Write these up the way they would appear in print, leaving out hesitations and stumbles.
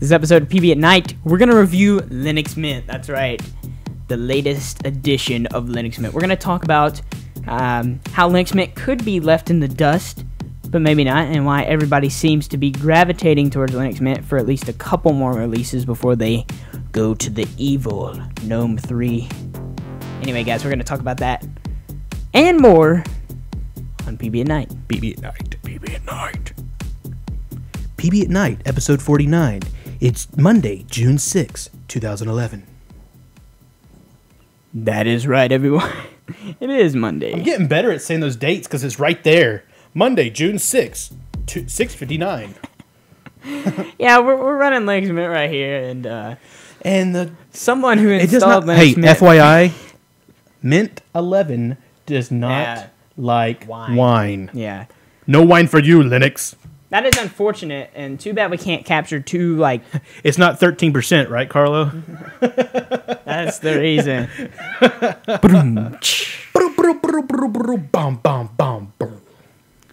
This episode of PB at Night, we're going to review Linux Mint. That's right, the latest edition of Linux Mint. We're going to talk about how Linux Mint could be left in the dust, but maybe not, and why everybody seems to be gravitating towards Linux Mint for at least a couple more releases before they go to the evil GNOME 3. Anyway, guys, we're going to talk about that and more on PB at Night. PB at Night. PB at Night. PB at Night, episode 49. It's Monday, June 6, 2011. That is right, everyone. It is Monday. I'm getting better at saying those dates because it's right there. Monday, June 6, 6:59. Yeah, we're running Linux Mint right here, and someone who installed Linux Mint. Hey, FYI, Mint 11 does not like wine. Yeah. No wine for you, Linux. That is unfortunate, and too bad we can't capture two, like... It's not 13%, right, Carlo? That's the reason.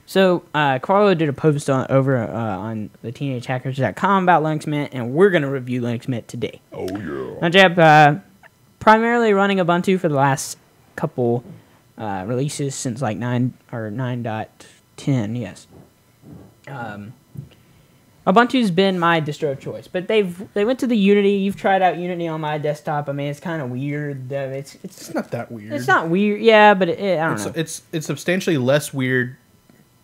So, Carlo did a post on the teenagehackers.com about Linux Mint, and we're going to review Linux Mint today. Oh, yeah. Now, Jeb, primarily running Ubuntu for the last couple releases since, like, 9.10, yes. Ubuntu's been my distro of choice, but they went to the Unity. You've tried out Unity on my desktop. I mean, it's kind of weird. It's not that weird. It's not weird, yeah, but I don't know. It's substantially less weird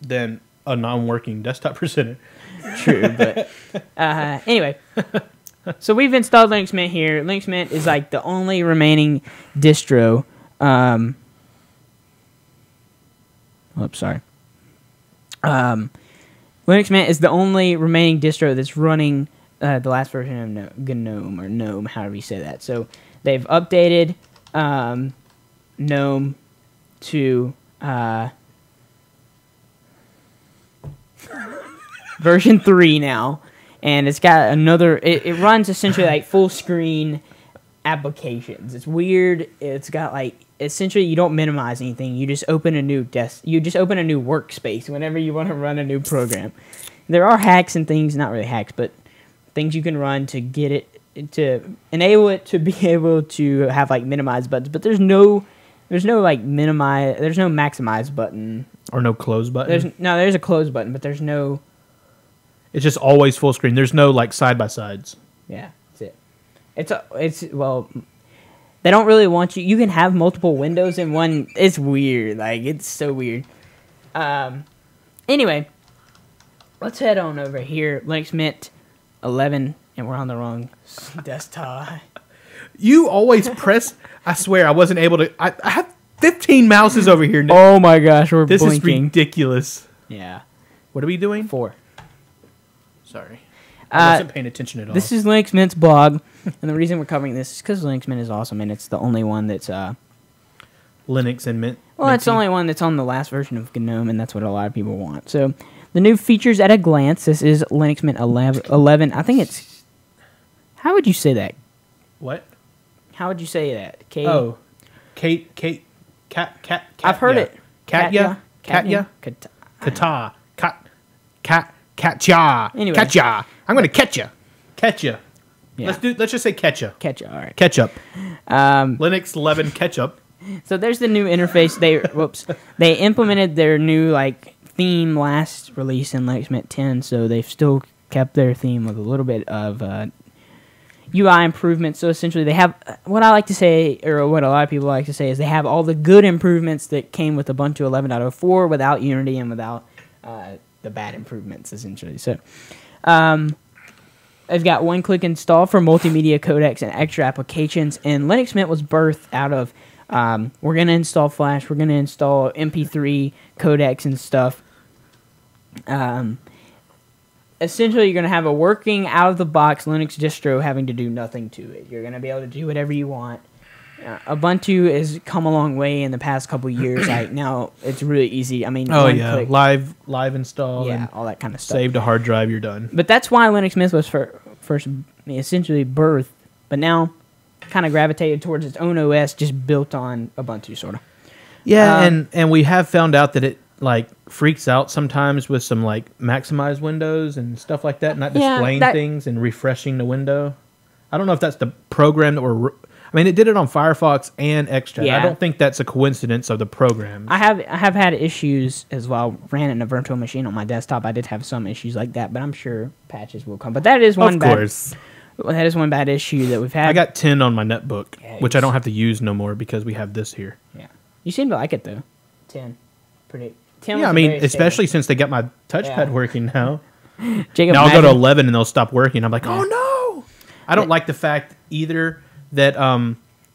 than a non-working desktop presenter. True, but anyway. So we've installed Linux Mint here. Linux Mint is like the only remaining distro. Oops, sorry. Linux Mint is the only remaining distro that's running the last version of GNOME, or GNOME, however you say that. So they've updated GNOME to version 3 now, and it's got another... It runs essentially like full screen applications. It's weird. It's got like... Essentially, you don't minimize anything. You just open a new You just open a new workspace whenever you want to run a new program. There are hacks and things, not really hacks, but things you can run to get it to enable it to be able to have like minimize buttons. But there's no like minimize. There's no maximize button or no close button. There's a close button, but there's no. It's just always full screen. There's no like side by sides. Yeah, that's it. It's well. They don't really want you. You can have multiple windows in one. It's weird. Like, it's so weird. Anyway, let's head on over here. Linux Mint 11, and we're on the wrong desktop. You always press. I swear, I wasn't able to. I have 15 mouses over here. Oh my gosh, this blinking. Is ridiculous. Yeah. What are we doing? 4. Sorry. I wasn't paying attention at all. This is Linux Mint's blog, and the reason we're covering this is because Linux Mint is awesome, and it's the only one that's... Linux and Mint. Well, it's the only one that's on the last version of GNOME, and that's what a lot of people want. So, the new features at a glance. This is Linux Mint 11. I think it's... How would you say that? What? How would you say that? Cat. I've heard it. Katya. Kata. Catcha. Anyway. Catcha. I'm going to catch you. Catch you. Yeah. Let's just say catch you. Catch you. All right. Ketchup. Linux 11 ketchup. So there's the new interface. They implemented their new like theme last release in Linux Mint 10, so they've still kept their theme with a little bit of UI improvements. So essentially, they have what I like to say, or what a lot of people like to say, is they have all the good improvements that came with Ubuntu 11.04 without Unity and without the bad improvements, essentially. So, I've got one-click install for multimedia codecs and extra applications, and Linux Mint was birthed out of, we're going to install Flash, we're going to install MP3 codecs and stuff. Essentially, you're going to have a working, out-of-the-box Linux distro having to do nothing to it. You're going to be able to do whatever you want. Ubuntu has come a long way in the past couple years. Like now, it's really easy. I mean, click. live install, and all that kind of stuff. Saved a hard drive, you're done. But that's why Linux Mint was first essentially birthed, but now kind of gravitated towards its own OS, just built on Ubuntu, sort of. Yeah, and we have found out that like freaks out sometimes with some like maximize windows and stuff like that, not displaying things and refreshing the window. I don't know if that's the program that I mean, it did it on Firefox and Xchat. I don't think that's a coincidence of the programs. I have had issues as well. Ran it in a virtual machine on my desktop. I did have some issues like that, but I'm sure patches will come. But that is one bad issue that we've had. I got 10 on my netbook, which I don't have to use no more because we have this here. Yeah, you seem to like it though. 10, pretty. 10 yeah, I mean, especially since they got my touchpad working now. Jacob, now I'll go to 11 and they'll stop working. I'm like, oh no! I don't like the fact either that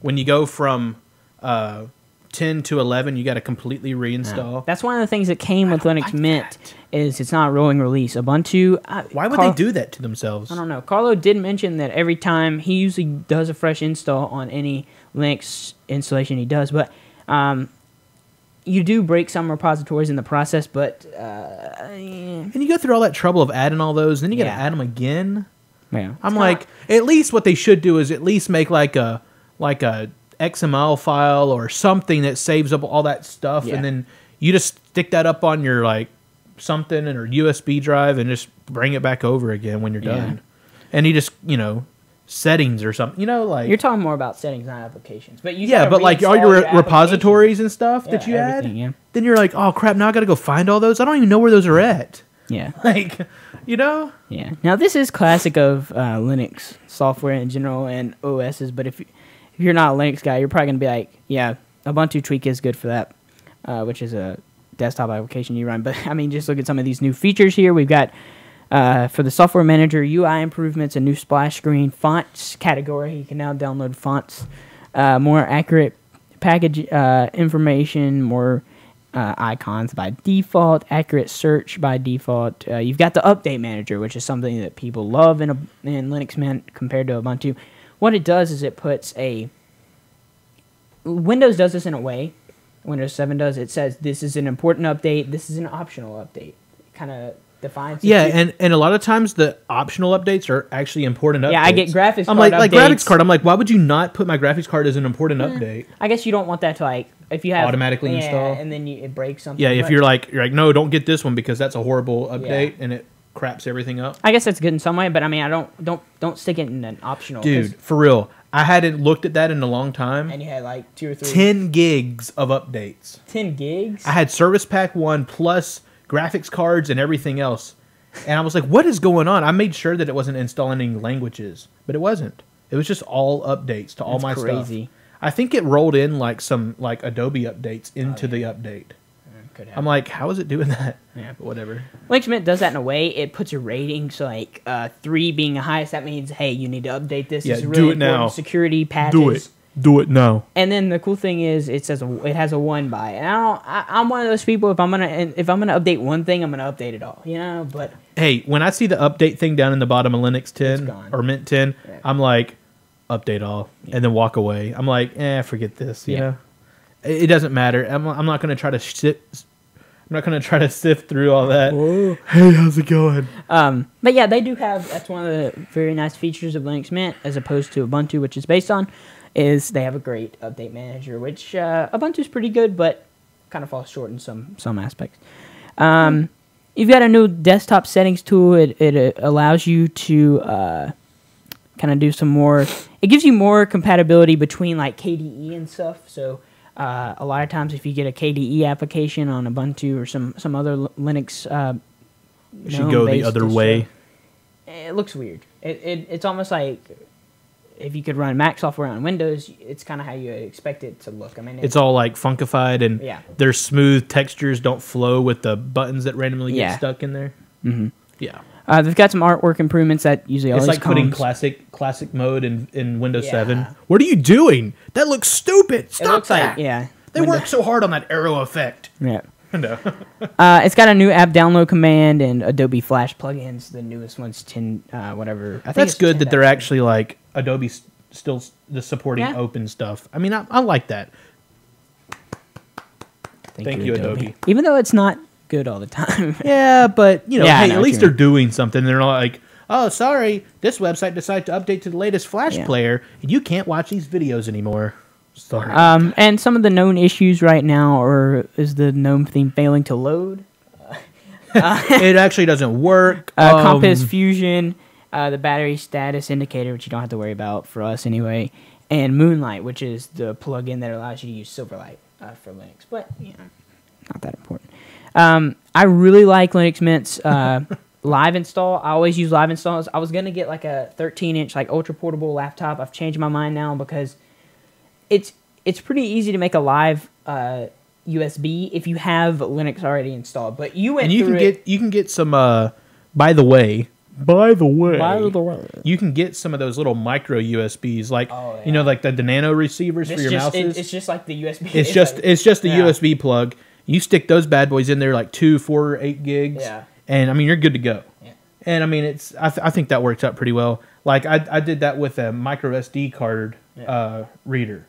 when you go from 10 to 11, you got to completely reinstall. No. That's one of the things that came with Linux Mint is it's not a rolling release. Ubuntu. Why would they do that to themselves? I don't know. Carlo did mention that every time he usually does a fresh install on any Linux installation he does, but you do break some repositories in the process. But and you go through all that trouble of adding all those, and then you got to add them again. Yeah, I'm like, at least what they should do is at least make like a XML file or something that saves up all that stuff, and then you just stick that up on your like something or USB drive and just bring it back over again when you're done. And you just settings or something, like you're talking more about settings, not applications. But but like all your repositories and stuff that you add, then you're like, oh crap, now I got to go find all those. I don't even know where those are at. Yeah, like Yeah. Now this is classic of Linux software in general and OSs, but if you're not a Linux guy, you're probably gonna be like, yeah, Ubuntu Tweak is good for that, which is a desktop application you run. But I mean, just look at some of these new features here. We've got for the software manager UI improvements, a new splash screen, fonts category. You can now download fonts, more accurate package information, more icons by default, accurate search by default. You've got the update manager, which is something that people love in Linux Mint compared to Ubuntu. What it does is it puts Windows does this in a way. Windows 7 does. It says this is an important update. This is an optional update. It kind of defines. Yeah, and a lot of times the optional updates are actually important updates. Yeah, I get graphics card updates. Like graphics card. I'm like, why would you not put my graphics card as an important update? I guess you don't want that to if you have automatically install and then it breaks something. Yeah, if you're like no, don't get this one because that's a horrible update and it craps everything up. I guess that's good in some way, but I mean, don't stick it in an optional. Dude, for real, I hadn't looked at that in a long time. And you had like 2 or 3. 10 gigs of updates. 10 gigs? I had Service Pack 1 plus graphics cards and everything else. And I was like, what is going on? I made sure that it wasn't installing any languages, but it wasn't. It was just all updates to all my stuff. I think it rolled in like some Adobe updates into the update. I'm like, how is it doing that? Yeah, but whatever. Linux Mint does that in a way. It puts a rating, so 3 being the highest, that means, hey, you need to update this. Yeah, this is really really do it now. Security patches. Do it now. And then the cool thing is, it says it has a 1 by, and I'm one of those people. If I'm gonna update one thing, I'm gonna update it all. But hey, when I see the update thing down in the bottom of Linux 10 or Mint 10, I'm like, update all, and then walk away. I'm like, forget this. You know, it doesn't matter. I'm not gonna try to sift through all that. Whoa. Hey, how's it going? But yeah, they do have. That's one of the very nice features of Linux Mint, as opposed to Ubuntu, which is based on. Is they have a great update manager, which Ubuntu's pretty good, but kind of falls short in some aspects. You've got a new desktop settings tool. It allows you to kind of do some more. It gives you more compatibility between like KDE and stuff. So a lot of times, if you get a KDE application on Ubuntu or some other Linux, you should go the other way. It looks weird. It's almost like. If you could run Mac software on Windows, it's kind of how you expect it to look. I mean, it's all like funkified, and their smooth textures don't flow with the buttons that randomly get stuck in there. Mm-hmm. Yeah, they've got some artwork improvements that usually always like putting classic mode in Windows 7. What are you doing? That looks stupid. Stop that. They worked so hard on that arrow effect. Yeah. No. It's got a new app download command and Adobe Flash plugins. The newest one's 10, whatever. I think that's good that they're actually like Adobe still supporting open stuff. I mean, I like that. Thank you, Adobe. Even though it's not good all the time. Yeah, but hey, at least they're doing something. They're not like, oh, sorry, this website decided to update to the latest Flash player, and you can't watch these videos anymore. Sorry. And some of the known issues right now is the GNOME theme failing to load. It actually doesn't work. Compass Fusion, the battery status indicator, which you don't have to worry about for us anyway, and Moonlight, which is the plugin that allows you to use Silverlight for Linux. But, not that important. I really like Linux Mint's live install. I always use live installs. I was going to get like a 13-inch like ultra portable laptop. I've changed my mind now because it's pretty easy to make a live USB if you have Linux already installed. But you can get some by the way, you can get some of those little micro USBs, like like the nano receivers for your mouses. It's just like the USB. It's just a USB plug. You stick those bad boys in there, like 2, 4, 8 gigs. Yeah. And I mean, you're good to go. Yeah. And I mean, I think that works out pretty well. Like I did that with a micro SD card reader,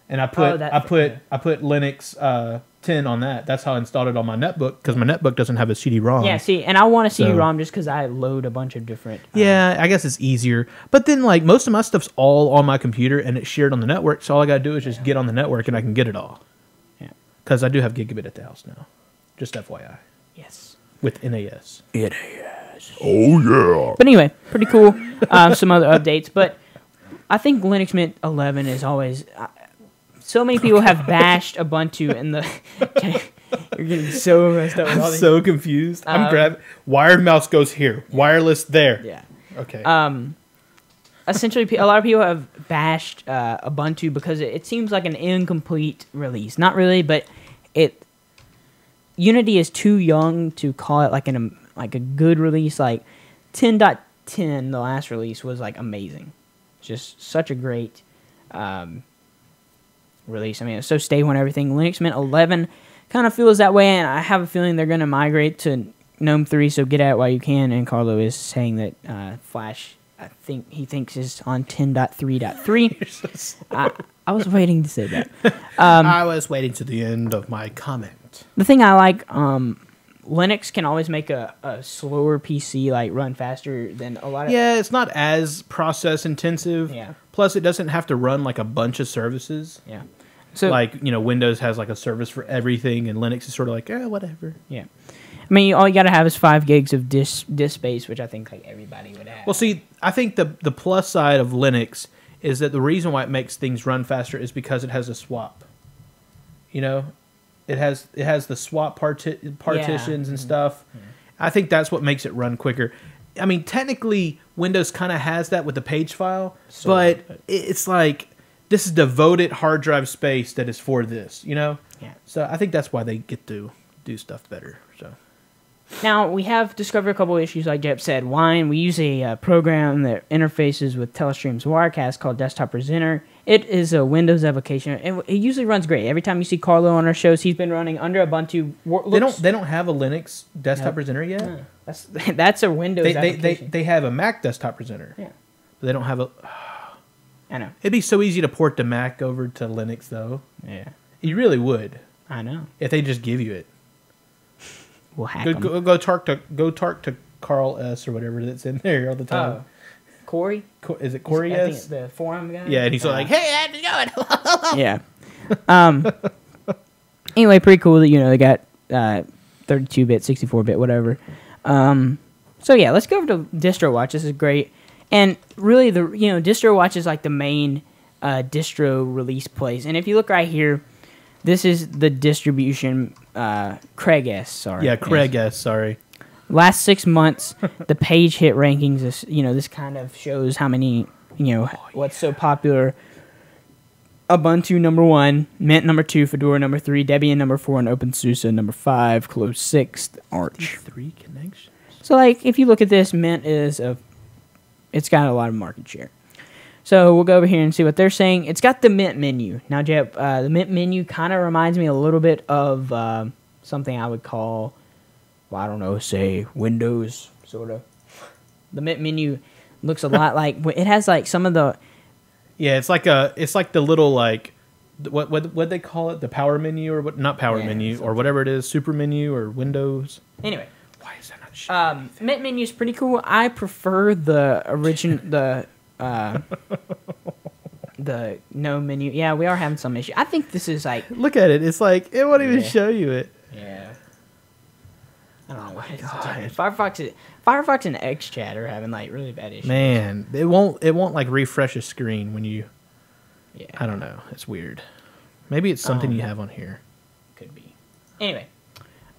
and I put Linux 10 on that. That's how I installed it on my netbook because my netbook doesn't have a CD-ROM. Yeah, see, and I want a CD-ROM just because I load a bunch of different. Yeah, I guess it's easier. But then, like, most of my stuff's all on my computer and it's shared on the network. So all I gotta do is just get on the network and I can get it all. Yeah. Because I do have gigabit at the house now. Just FYI. Yes. With NAS. NAS. Oh, yeah. But anyway, pretty cool. Some other updates. But I think Linux Mint 11 is always... so many people have bashed Ubuntu in the... You're getting so messed up with all I'm these... so confused. I'm grabbing... Wired mouse goes here. Wireless there. Yeah. Okay. Essentially, a lot of people have bashed Ubuntu because it seems like an incomplete release. Not really, but Unity is too young to call it like a good release. Like 10.10, the last release, was like amazing. Just such a great release. I mean, it's so stable and everything. Linux Mint 11 kind of feels that way, and I have a feeling they're going to migrate to GNOME 3, so get at it while you can. And Carlo is saying that Flash, I think he thinks, is on 10.3.3. I was waiting to say that. I was waiting to the end of my comment. The thing I like, Linux can always make a slower PC like run faster than a lot of... Yeah, it's not as process intensive. Yeah. Plus, it doesn't have to run like a bunch of services. Yeah. So like, Windows has like a service for everything, and Linux is sort of like, whatever. Yeah. I mean, all you got to have is 5 gigs of disk space, which I think like everybody would have. Well, see, I think the plus side of Linux is that the reason why it makes things run faster is because it has a swap. It has the swap partitions and stuff. Mm-hmm. I think that's what makes it run quicker. I mean, technically, Windows kind of has that with the page file, but it's like this is devoted hard drive space that is for this, Yeah. So I think that's why they get to do stuff better. So. Now, we have discovered a couple of issues, like Jep said. Wine, we use a program that interfaces with Telestream's Wirecast called Desktop Presenter. It is a Windows application, and it usually runs great. Every time you see Carlo on our shows, he's been running under Ubuntu. They don't have a Linux Desktop Presenter yet? No. That's a Windows application. They have a Mac Desktop Presenter. Yeah. But they don't have a... I know. It'd be so easy to port the Mac over to Linux, though. Yeah. You really would. I know. If they just give you it. We'll hack them. Go talk to Carl S. or whatever that's in there all the time. Corey? Is it Corey S? I think the forum guy? Yeah, and he's like, hey, how's it going? Yeah. Anyway, pretty cool that, they got 32-bit, 64-bit, whatever. So, yeah, let's go over to DistroWatch. This is great. And really, DistroWatch is like the main distro release place. And if you look right here, this is the distribution, Craig S. Sorry. Yeah, Craig S. Sorry. Last 6 months, the page hit rankings. This kind of shows how many, what's so popular. Ubuntu #1, Mint #2, Fedora #3, Debian #4, and OpenSUSE #5, close 6th, Arch. 3 connections. So, if you look at this, Mint it's got a lot of market share. So we'll go over here and see what they're saying. It's got the Mint menu. Now, Jep, the Mint menu kind of reminds me a little bit of something I would call, say Windows, sort of. The Mint menu looks a lot like, it has like some of the... Yeah, it's like the little what they call it, the power menu or what? Not power menu or whatever it is, super menu or Windows. Anyway. Why is that not showing? Mint menu is pretty cool. I prefer the original, the the no menu. Yeah, we are having some issue. I think this is like Look at it. It's like it won't even show you it. yeah. I don't know what it's doing. Firefox and XChat are having like really bad issues. Man, it won't like refresh a screen when you. Yeah, I don't know. It's weird. Maybe it's something you have on here. Could be. Anyway,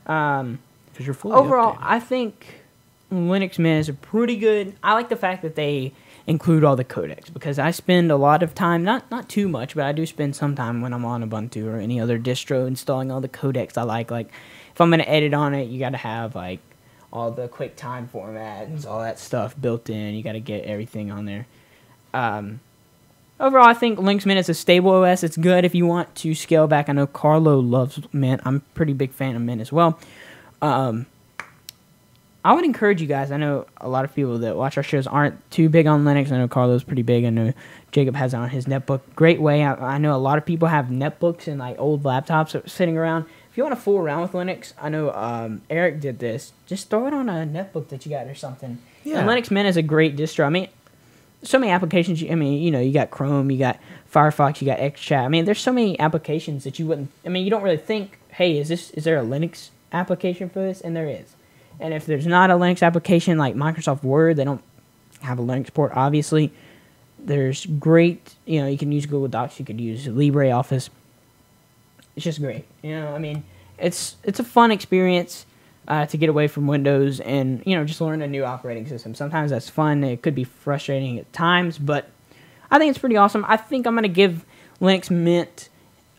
because you're fully overall, updated. I think Linux Mint is a pretty good. I like the fact that they include all the codecs because I spend a lot of time, not too much, but I do spend some time when I'm on Ubuntu or any other distro installing all the codecs I like. Like if I'm gonna edit on it, you got to have like all the QuickTime formats, all that stuff built in. You got to get everything on there. Overall, I think Linux Mint is a stable OS. It's good if you want to scale back. I know Carlo loves Mint. I'm a pretty big fan of Mint as well. I would encourage you guys. I know a lot of people that watch our shows aren't too big on Linux. I know Carlo's pretty big. I know Jacob has it on his netbook. Great way. I know a lot of people have netbooks and like old laptops sitting around. If you want to fool around with Linux, I know Eric did this. Just throw it on a netbook that you got or something. Yeah. And Linux Mint is a great distro. I mean, so many applications. I mean, you know, you got Chrome, you got Firefox, you got XChat. I mean, there's so many applications that you wouldn't. I mean, you don't really think, hey, is there a Linux application for this? And there is. And if there's not a Linux application like Microsoft Word, they don't have a Linux port, obviously. There's great, you know, you can use Google Docs, you could use LibreOffice. It's just great. You know, I mean, it's a fun experience to get away from Windows and, you know, just learn a new operating system. Sometimes that's fun. It could be frustrating at times, but I think it's pretty awesome. I think I'm going to give Linux Mint,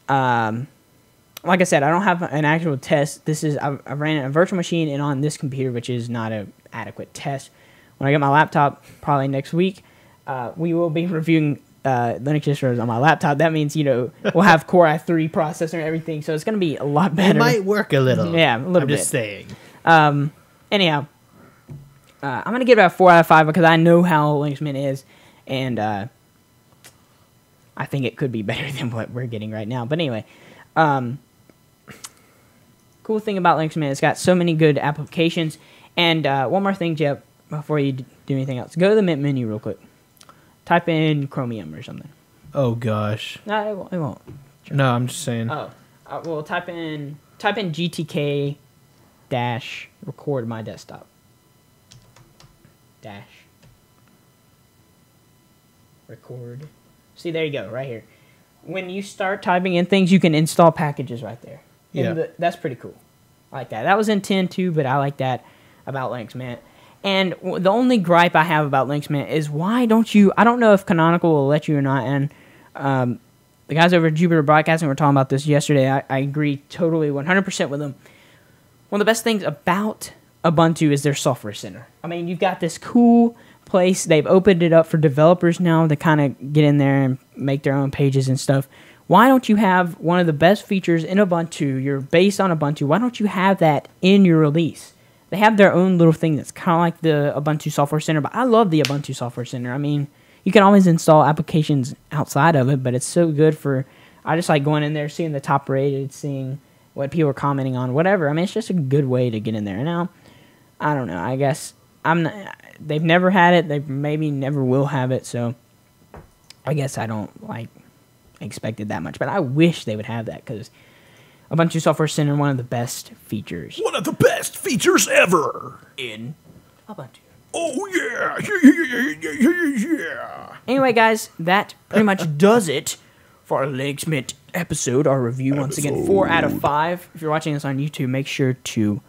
like I said, I don't have an actual test. This is, I ran it on a virtual machine and on this computer, which is not an adequate test. When I get my laptop, probably next week, we will be reviewing Linux distros on my laptop. That means, you know, we'll have Core i3 processor and everything, so it's going to be a lot better. It might work a little. Yeah, a little bit. I'm just saying. Anyhow, I'm going to give it a 4 out of 5 because I know how Linux Mint is, and I think it could be better than what we're getting right now. But anyway, cool thing about Linux Mint, it's got so many good applications. And one more thing, Jeff, before you do anything else. Go to the Mint menu real quick. Type in Chromium or something. Oh, gosh. No, it won't. Sure. No, I'm just saying. Oh, well, type in GTK dash record my desktop. Dash record. See, there you go, right here. When you start typing in things, you can install packages right there. Yeah. That's pretty cool. I like that. That was in 10.2, but I like that about Linux Mint. And the only gripe I have about Linux Mint is why don't you... I don't know if Canonical will let you or not, and the guys over at Jupiter Broadcasting were talking about this yesterday. I agree totally 100% with them. One of the best things about Ubuntu is their software center. I mean, you've got this cool place. They've opened it up for developers now to kind of get in there and make their own pages and stuff. Why don't you have one of the best features in Ubuntu? You're based on Ubuntu. Why don't you have that in your release? They have their own little thing that's kind of like the Ubuntu Software Center, but I love the Ubuntu Software Center. I mean, you can always install applications outside of it, but it's so good for... I just like going in there, seeing the top rated, seeing what people are commenting on, whatever. I mean, it's just a good way to get in there. Now, I don't know. I guess they've never had it. They maybe never will have it, so I guess I don't expect it that much. But I wish they would have that because Ubuntu Software Center, one of the best features. One of the best features ever in Ubuntu. Oh, yeah. Yeah. Anyway, guys, that pretty much does it for our Linux Mint episode, our review. Once again, 4 out of 5. If you're watching this on YouTube, make sure to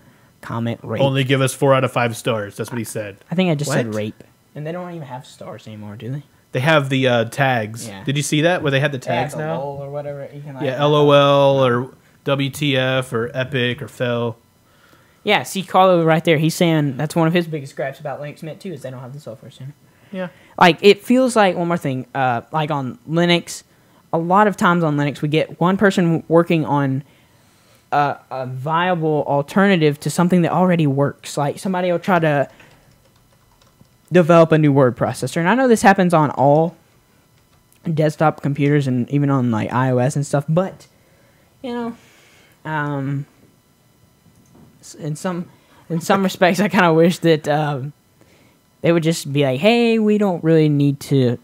comment, rate. Only give us 4 out of 5 stars. That's what he said. I think I just said rape. And they don't even have stars anymore, do they? They have the tags. Yeah. Did you see that? Where they had the tags now? LOL or whatever. You can LOL or WTF or Epic or Fell. Yeah, see Carlo right there. He's saying that's one of his biggest gripes about Linux Mint too, is they don't have the software center. Yeah. Like, it feels like, one more thing, like on Linux, a lot of times on Linux we get one person working on a viable alternative to something that already works. Like, somebody will try to develop a new word processor. And I know this happens on all desktop computers and even on, like, iOS and stuff, but, you know, in some respects, I kind of wish that they would just be like, hey, we don't really need to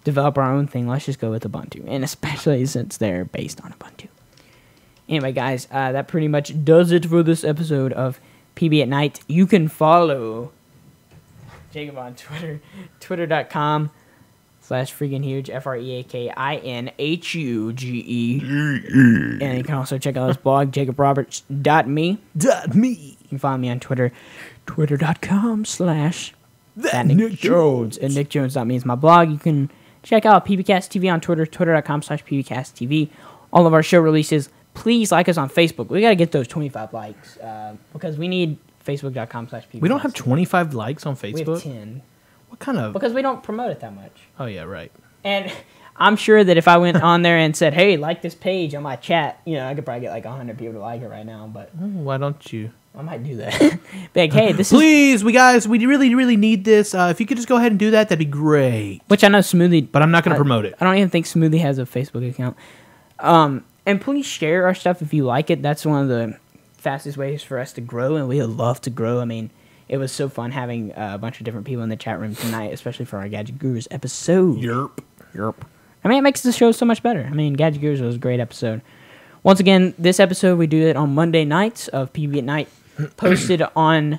develop our own thing, let's just go with Ubuntu, and especially since they're based on Ubuntu. Anyway, guys, that pretty much does it for this episode of PB at Night. You can follow Jacob on Twitter, twitter.com/freakinhuge, FreakinHuge. And you can also check out his blog, jacobroberts.me. You can follow me on Twitter, twitter.com/NickJones. And NickJones.me is my blog. You can check out pbcasttv on Twitter, twitter.com/pbcasttv. All of our show releases. Please like us on Facebook. We got to get those 25 likes because we need facebook.com/pbcast. We don't have 25 likes on Facebook? We have 10. What kind of... Because we don't promote it that much. Oh, yeah, right. And I'm sure that if I went on there and said, hey, like this page on my chat, I could probably get like 100 people to like it right now. But why don't you? I might do that. Be like, hey, this Please, we really, really need this. If you could just go ahead and do that, that'd be great. Which I know Smoothie... But I'm not going to promote it. I don't even think Smoothie has a Facebook account. And please share our stuff if you like it. That's one of the fastest ways for us to grow, and we would love to grow. I mean, it was so fun having a bunch of different people in the chat room tonight, especially for our Gadget Gurus episode. Yerp. I mean, it makes the show so much better. I mean, Gadget Gurus was a great episode. Once again, this episode, we do it on Monday nights of PB at Night, posted on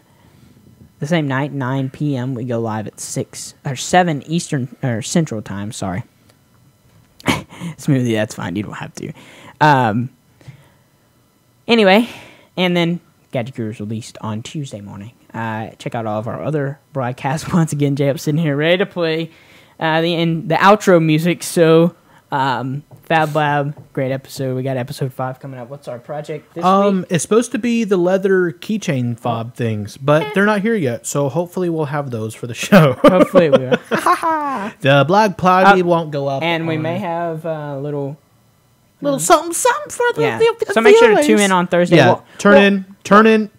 the same night, 9 p.m. We go live at 7 Eastern, or Central Time, sorry. Smoothie, that's fine. You don't have to. Anyway, and then Gadget Gurus released on Tuesday morning. Check out all of our other broadcasts. Once again, Jay's sitting here ready to play the outro music. So, Fab Lab, great episode. We got episode 5 coming up. What's our project this week? It's supposed to be the leather keychain fob things, but they're not here yet. So hopefully we'll have those for the show. Hopefully we will. The blog pluggy won't go up. And we may have a little something for the so make sure to tune in on Thursday. Yeah, tune in.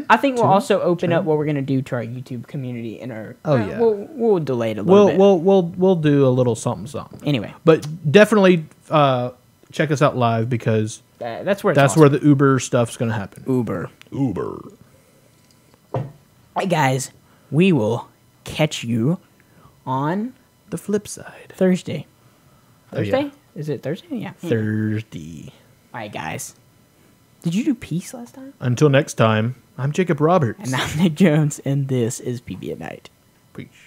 I think we'll also open up what we're going to do to our YouTube community in our... yeah. We'll delay it a little bit. We'll do a little something. Anyway. But definitely check us out live because that's where the Uber stuff's going to happen. Uber. Hey, guys. We will catch you on... the flip side. Thursday? Yeah. Is it Thursday? Yeah. Thursday. All right, guys. Did you do peace last time? Until next time, I'm Jacob Roberts. And I'm Nick Jones, and this is PB at Night. Peace.